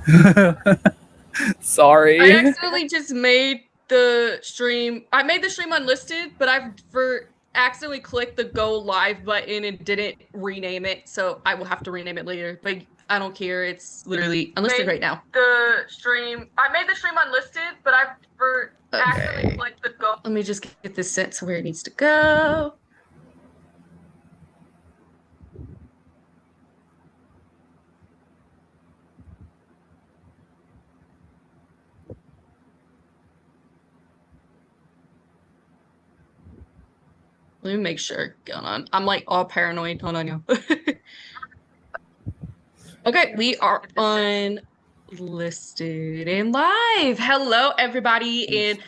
I Sorry. accidentally just made the stream. I made the stream unlisted, but I've accidentally clicked the go live button and didn't rename it, so I will have to rename it later. But I don't care. It's literally unlisted right now. The stream. I made the stream unlisted, but I've accidentally Okay. clicked the go. Let me just get this sent to where it needs to go. Let me make sure. Hold on. I'm like all paranoid. Hold on, y'all. Okay, we are unlisted and live. Hello, everybody, and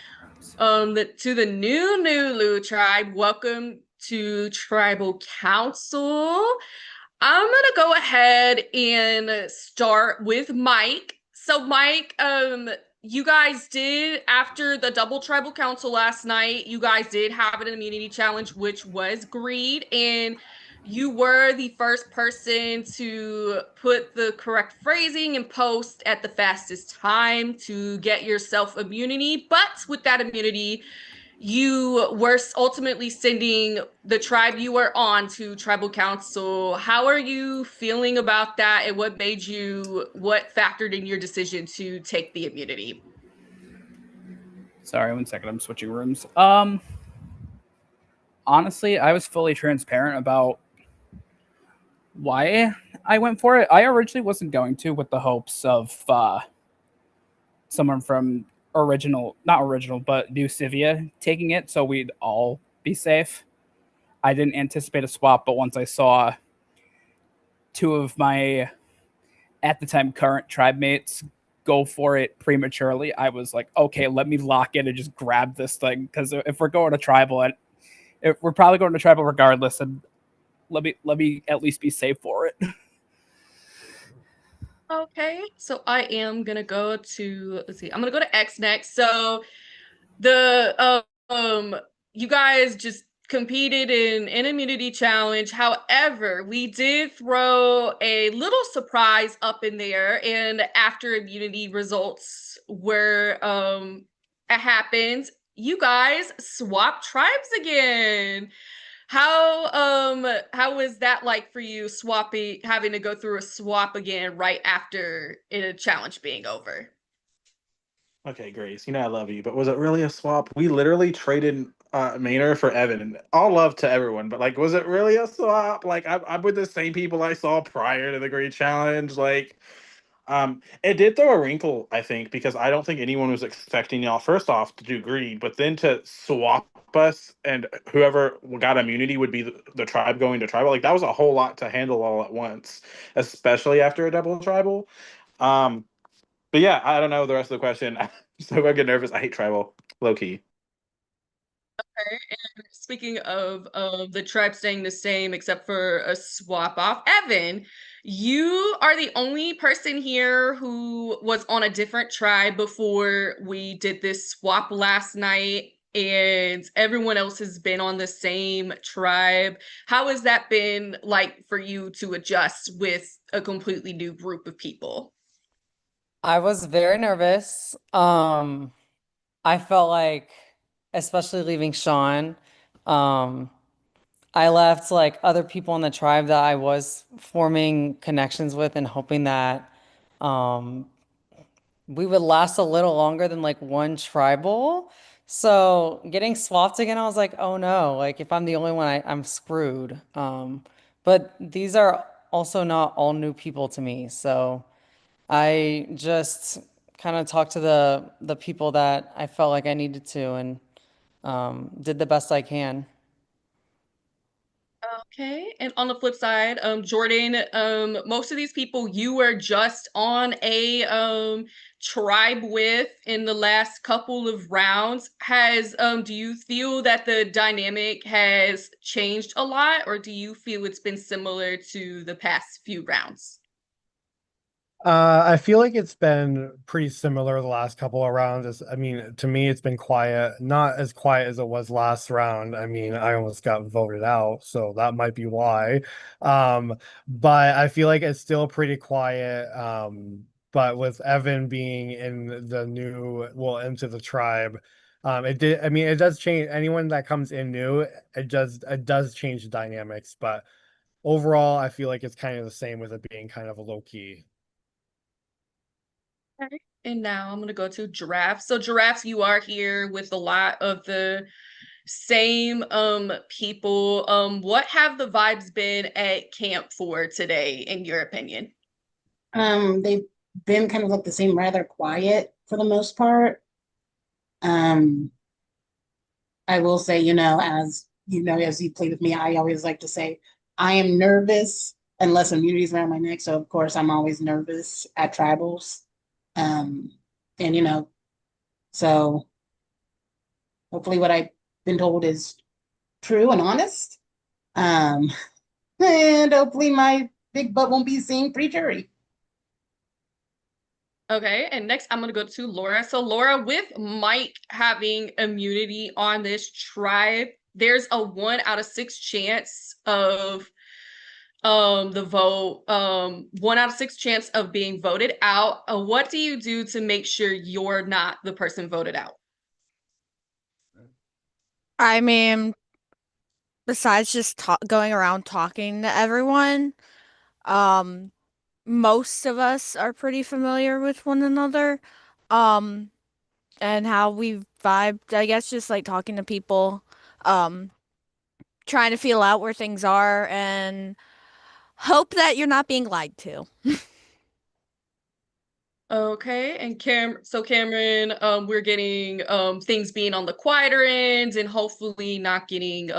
to the new Nulu tribe. Welcome to Tribal Council. I'm gonna go ahead and start with Mike. So, Mike, you guys did after the double tribal council last night. You guys did have an immunity challenge, which was greed, and you were the first person to put the correct phrasing and post at the fastest time to get yourself immunity. But with that immunity, you were ultimately sending the tribe you were on to tribal council. How are you feeling about that, and what factored in your decision to take the immunity? Sorry, 1 second. I'm switching rooms. Honestly, I was fully transparent about why I went for it. I originally wasn't going to, with the hopes of someone from not original, but New Civia taking it, so we'd all be safe. I didn't anticipate a swap, but once I saw two of my at the time current tribe mates go for it prematurely, I was like, okay, let me lock in and just grab this thing, because if we're going to tribal, and if we're probably going to tribal regardless, and let me at least be safe for it. Okay, so I am gonna go to let's see, I'm gonna go to X next. So the you guys just competed in an immunity challenge. However, we did throw a little surprise up in there, and after immunity results were happened, you guys swapped tribes again. How was that like for you, swapping, having to go through a swap again right after a challenge being over? Okay, Grace, you know I love you, but was it really a swap? We literally traded Maynard for Evan. And all love to everyone, but like, was it really a swap? Like, I'm with the same people I saw prior to the Great Challenge. Like, it did throw a wrinkle, I think, because I don't think anyone was expecting y'all first off to do greed, but then to swap us and whoever got immunity would be the tribe going to tribal. Like, that was a whole lot to handle all at once, especially after a double tribal. Um, but yeah, I don't know the rest of the question. So I get nervous. I hate tribal, low key. Okay, and speaking of the tribe staying the same except for a swap off, Evan, you are the only person here who was on a different tribe before we did this swap last night, and everyone else has been on the same tribe. How has that been like for you to adjust with a completely new group of people? I was very nervous. I felt like, especially leaving Sean, um, I left like other people in the tribe that I was forming connections with and hoping that um, we would last a little longer than like one tribal. So getting swapped again, I was like, oh no, like if I'm the only one, I'm screwed. But these are also not all new people to me. So I just kind of talked to the people that I felt like I needed to and did the best I can. Okay. And on the flip side, Jordan, most of these people you were just on a tribe with in the last couple of rounds. Has Do you feel that the dynamic has changed a lot, or do you feel it's been similar to the past few rounds? I feel like it's been pretty similar the last couple of rounds. I mean, to me, it's been quiet, not as quiet as it was last round. I mean, I almost got voted out, so that might be why. But I feel like it's still pretty quiet. but with Evan being in the new, well, into the tribe, it did. I mean, it does change. Anyone that comes in new, it does change the dynamics. But overall, I feel like it's kind of the same with it being kind of a low key. Okay. And now I'm gonna go to Giraffes. So Giraffes, you are here with a lot of the same people. What have the vibes been at camp for today, in your opinion? They've been kind of like the same, rather quiet for the most part. Um, I will say, as you play with me, I always like to say I am nervous unless immunity's around my neck. So of course I'm always nervous at tribals. Um, and so hopefully what I've been told is true and honest. Um, and hopefully my big butt won't be seen pre-jury. Okay, and next I'm gonna go to Laura. So Laura, with Mike having immunity on this tribe, there's a 1 out of 6 chance of the vote, 1 out of 6 chance of being voted out. What do you do to make sure you're not the person voted out? I mean, besides just going around talking to everyone, um, most of us are pretty familiar with one another, um, and how we vibed. I guess just like talking to people, um, trying to feel out where things are, and hope that you're not being lied to. Okay, and Cameron, we're getting things being on the quieter end and hopefully not getting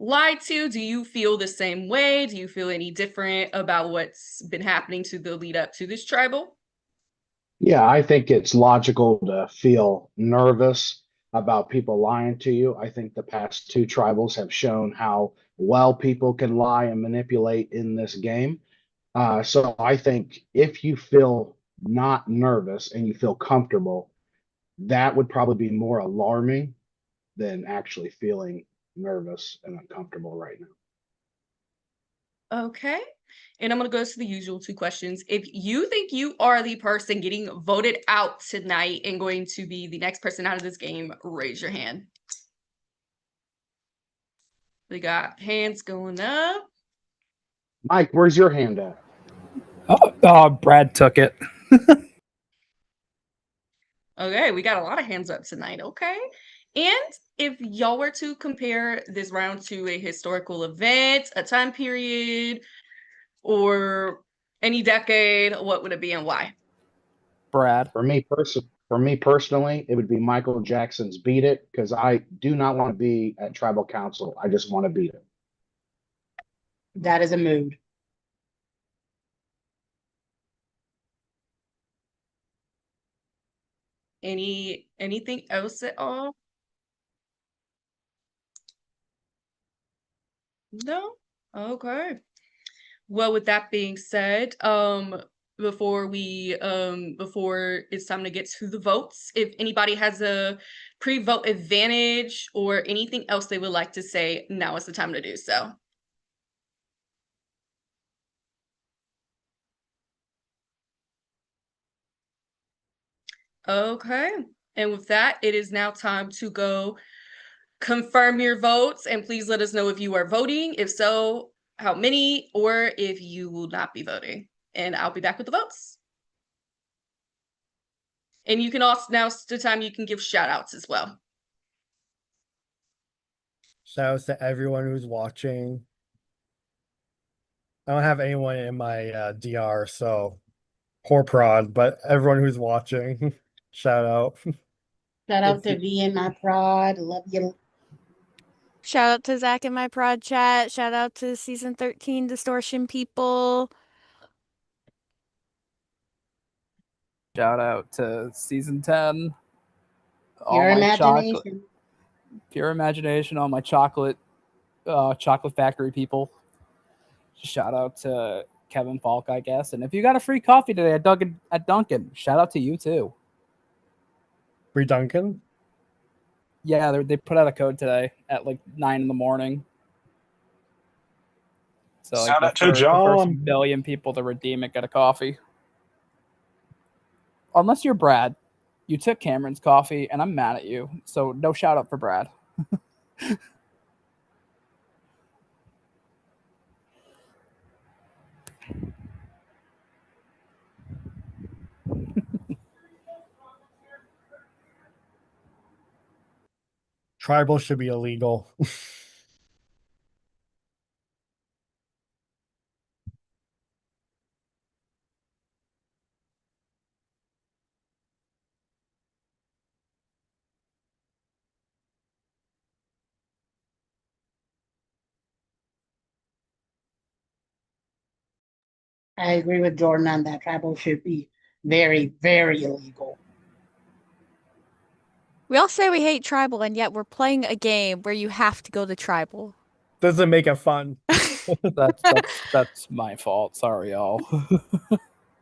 lied to. Do you feel the same way? Do you feel any different about what's been happening to the lead up to this tribal? Yeah, I think it's logical to feel nervous about people lying to you. I think the past two tribals have shown how well people can lie and manipulate in this game. So I think if you feel not nervous and you feel comfortable, that would probably be more alarming than actually feeling nervous and uncomfortable right now. Okay. And I'm going to go to the usual 2 questions. If you think you are the person getting voted out tonight and going to be the next person out of this game, raise your hand. We got hands going up. Mike, where's your hand at? Brad took it. Okay, we got a lot of hands up tonight. Okay. And if y'all were to compare this round to a historical event, a time period, or any decade, what would it be and why? Brad. For me personally, it would be Michael Jackson's "Beat It" because I do not want to be at tribal council. I just want to beat it. That is a mood. Anything else at all? No? Okay. Well, with that being said, before it's time to get to the votes, if anybody has a pre-vote advantage or anything else they would like to say, now is the time to do so. Okay. And with that, it is now time to go confirm your votes, and please let us know if you are voting. If so, how many, or if you will not be voting. And I'll be back with the votes. And you can also, now's the time you can give shout outs as well. Shout outs to everyone who's watching. I don't have anyone in my DR, so poor prod, but everyone who's watching, shout out. Shout out to V and my prod. Love you. Shout out to Zach and my prod chat. Shout out to season 13 distortion people. Shout out to season 10. Pure imagination. Pure imagination, all my chocolate factory people. Shout out to Kevin Falk, I guess. And if you got a free coffee today at Dunkin', shout out to you too. Free Dunkin'? Yeah, they put out a code today at like 9 a.m. So Shout out to the John. first million people to redeem it get a coffee. unless you're Brad, you took Cameron's coffee, and I'm mad at you. So no shout out for Brad. Tribal should be illegal. I agree with Jordan on that. Tribal should be very, very illegal. We all say we hate tribal, and yet we're playing a game where you have to go to tribal. Doesn't make it fun. That's my fault. Sorry, y'all.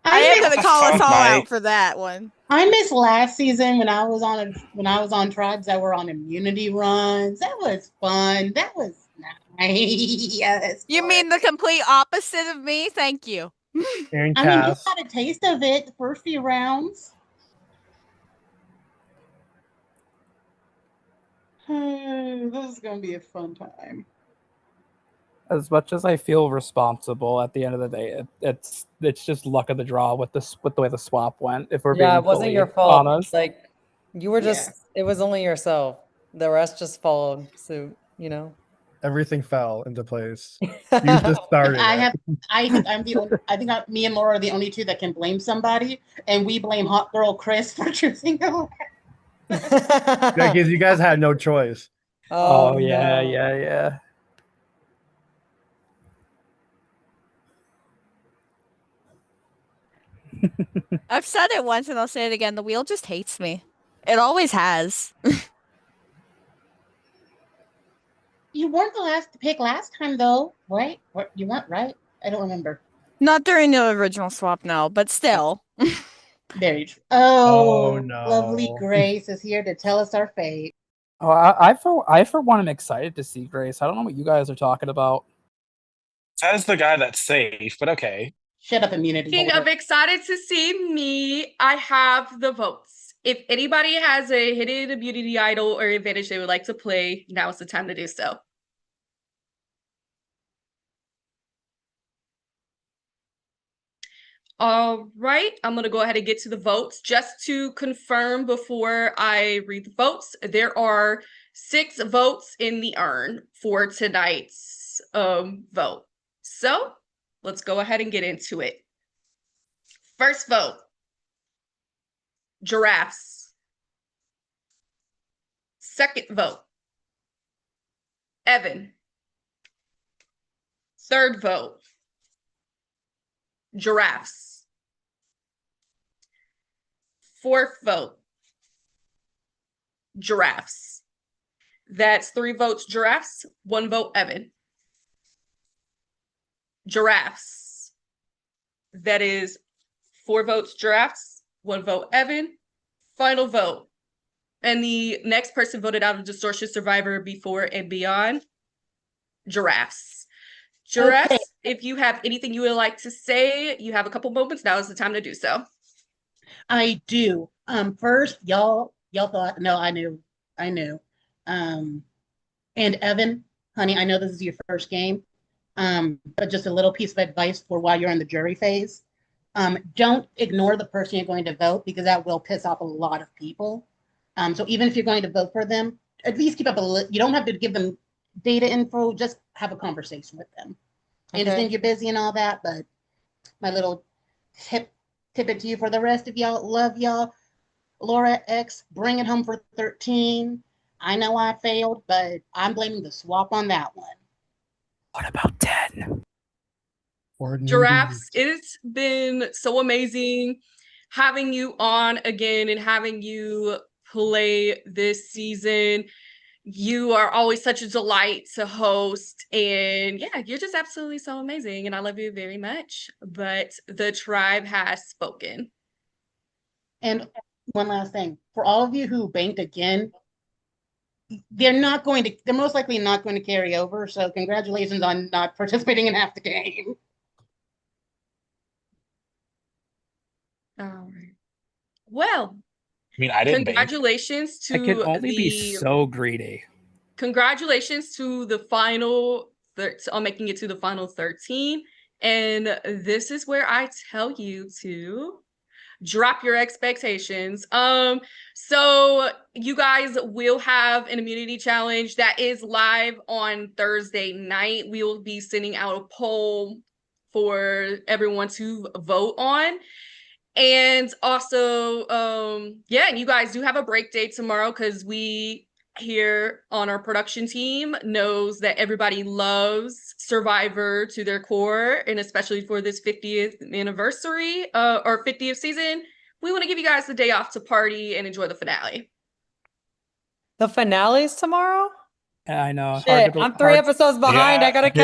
I am miss- gonna call us all Mike. out for that one. I missed last season when I was on tribes that were on immunity runs. That was fun. That was nice. Yes. You mean the complete opposite of me? Thank you. And I mean, you Cass. got a taste of it the first few rounds. This is gonna be a fun time. As much as I feel responsible, at the end of the day, it's just luck of the draw with the way the swap went. If we're Yeah, being it wasn't fully your fault. honest. Like you were just it was only yourself. The rest just followed suit, you know. Everything fell into place. You just started. Me and Laura are the only two that can blame somebody, and we blame Hot Girl Chris for choosing her. Yeah, because you guys had no choice. Oh yeah, no. yeah. I've said it once and I'll say it again. The wheel just hates me. It always has. You weren't the last to pick last time, though, right? You weren't, right? I don't remember. Not during the original swap, no, but still. Very true. Oh, no. Lovely Grace is here to tell us our fate. Oh, I for one am excited to see Grace. I don't know what you guys are talking about. Says the guy that's safe, but okay. Shut up, immunity. Speaking holder. of excited to see me, I have the votes. If anybody has a hidden immunity idol or advantage they would like to play, now is the time to do so. All right, I'm going to go ahead and get to the votes. Just to confirm before I read the votes, there are 6 votes in the urn for tonight's vote. So let's go ahead and get into it. First vote, giraffes. Second vote, Evan. Third vote, giraffes. Fourth vote, giraffes. That's 3 votes giraffes, 1 vote Evan. Giraffes. That is 4 votes giraffes, 1 vote Evan. Final vote. And the next person voted out of Distortion Survivor Before and Beyond, giraffes. Giraffes, Okay. if you have anything you would like to say, you have a couple moments. Now is the time to do so. I do. First, y'all thought, no, I knew. And Evan, honey, I know this is your first game. But just a little piece of advice for while you're in the jury phase. Don't ignore the person you're going to vote because that will piss off a lot of people. So even if you're going to vote for them, at least keep up you don't have to give them data info, just have a conversation with them. I understand you're busy and all that, but my little tip it to you for the rest of y'all. Love y'all. Laura X, bring it home for 13. I know I failed, but I'm blaming the swap on that one. What about 10? Giraffes, it's been so amazing having you on again and having you play this season. You are always such a delight to host, and yeah, you're just absolutely so amazing, and I love you very much. But the tribe has spoken. And one last thing, for all of you who banked again, they're most likely not going to carry over. So congratulations on not participating in half the game. All right. Well, I mean, I didn't bake. congratulations I can to only be the so greedy. congratulations to the final on making it to the final 13. And this is where I tell you to drop your expectations. So you guys will have an immunity challenge that is live on Thursday night. We will be sending out a poll for everyone to vote on. And also, yeah, and you guys do have a break day tomorrow because we here on our production team knows that everybody loves Survivor to their core, and especially for this 50th anniversary or 50th season, we want to give you guys the day off to party and enjoy the finale. The finale's tomorrow? I know. Shit, I'm 3 episodes behind. I gotta